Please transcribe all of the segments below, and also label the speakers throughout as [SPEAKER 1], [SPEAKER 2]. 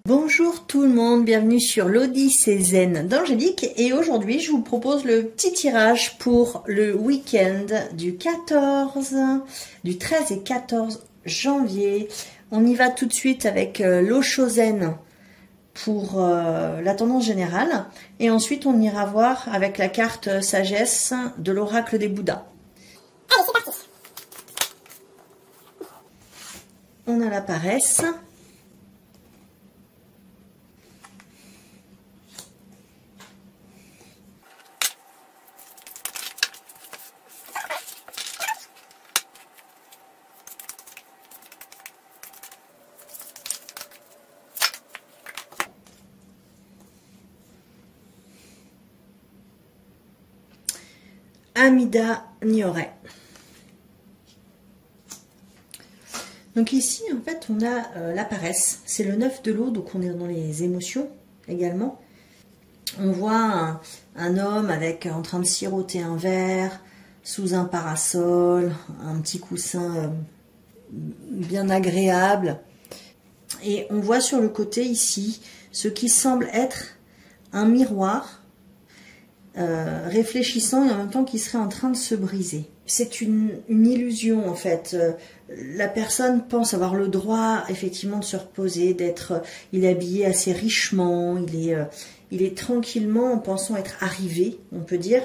[SPEAKER 1] Bonjour tout le monde, bienvenue sur l'Odyssée Zen d'Angélique et aujourd'hui je vous propose le petit tirage pour le week-end du 13 et 14 janvier. On y va tout de suite avec l'Osho Zen pour la tendance générale et ensuite on ira voir avec la carte sagesse de l'oracle des Bouddhas.
[SPEAKER 2] Allez, c'est parti.
[SPEAKER 1] On a la paresse. Amida Nyorai. Donc ici, en fait, on a la paresse. C'est le 9 de l'eau, donc on est dans les émotions également. On voit un homme en train de siroter un verre, sous un parasol, un petit coussin bien agréable. Et on voit sur le côté ici, ce qui semble être un miroir, réfléchissant et en même temps qui serait en train de se briser. C'est une illusion en fait. La personne pense avoir le droit effectivement de se reposer, il est habillé assez richement, il est tranquillement en pensant être arrivé, on peut dire.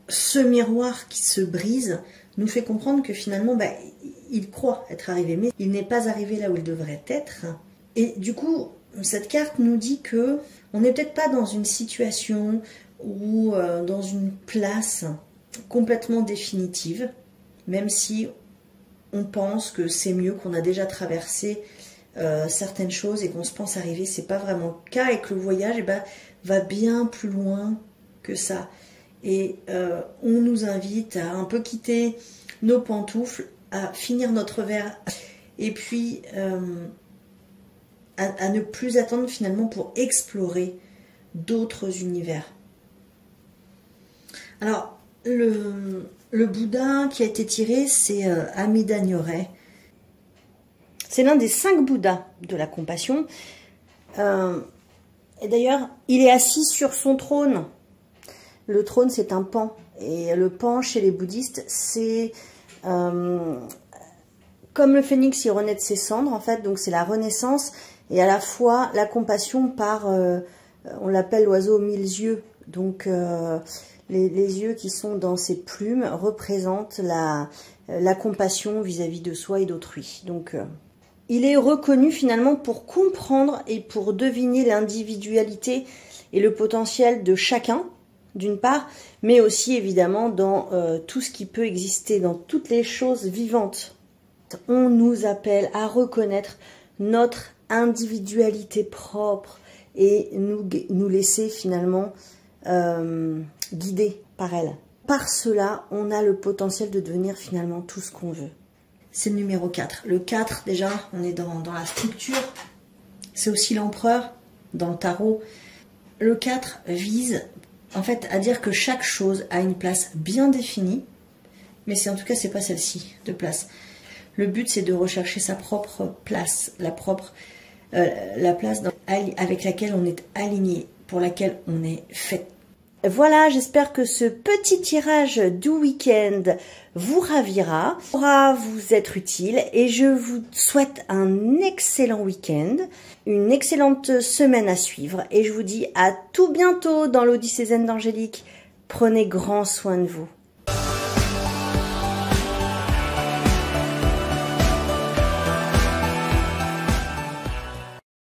[SPEAKER 1] Ce miroir qui se brise nous fait comprendre que finalement il croit être arrivé, mais il n'est pas arrivé là où il devrait être. Et du coup, cette carte nous dit que on n'est peut-être pas dans une situation ou dans une place complètement définitive, même si on pense que c'est mieux, qu'on a déjà traversé certaines choses et qu'on se pense arriver, c'est pas vraiment le cas et que le voyage va bien plus loin que ça. Et on nous invite à un peu quitter nos pantoufles, à finir notre verre et puis à ne plus attendre finalement pour explorer d'autres univers. Alors, le Bouddha qui a été tiré, c'est Amida Nyorai. C'est l'un des 5 Bouddhas de la compassion. Et d'ailleurs, il est assis sur son trône. Le trône, c'est un pan. Et le pan, chez les bouddhistes, c'est comme le phénix, il renaît de ses cendres, en fait. Donc, c'est la renaissance et à la fois la compassion par, on l'appelle l'oiseau aux 1000 yeux. Donc, les yeux qui sont dans ses plumes représentent la compassion vis-à-vis de soi et d'autrui. Donc, il est reconnu finalement pour comprendre et pour deviner l'individualité et le potentiel de chacun, d'une part, mais aussi évidemment dans tout ce qui peut exister, dans toutes les choses vivantes. On nous appelle à reconnaître notre individualité propre et nous laisser finalement guider par elle. Par cela, on a le potentiel de devenir finalement tout ce qu'on veut. C'est le numéro 4. Le 4, déjà, on est dans la structure. C'est aussi l'empereur dans le tarot. Le 4 vise en fait à dire que chaque chose a une place bien définie, mais en tout cas, c'est pas celle-ci de place. Le but, c'est de rechercher sa propre place, la place avec laquelle on est aligné, pour laquelle on est fait. Voilà, j'espère que ce petit tirage du week-end vous ravira, pourra vous être utile et je vous souhaite un excellent week-end, une excellente semaine à suivre et je vous dis à tout bientôt dans l'Odyssée Zen d'Angélique. Prenez grand soin de vous.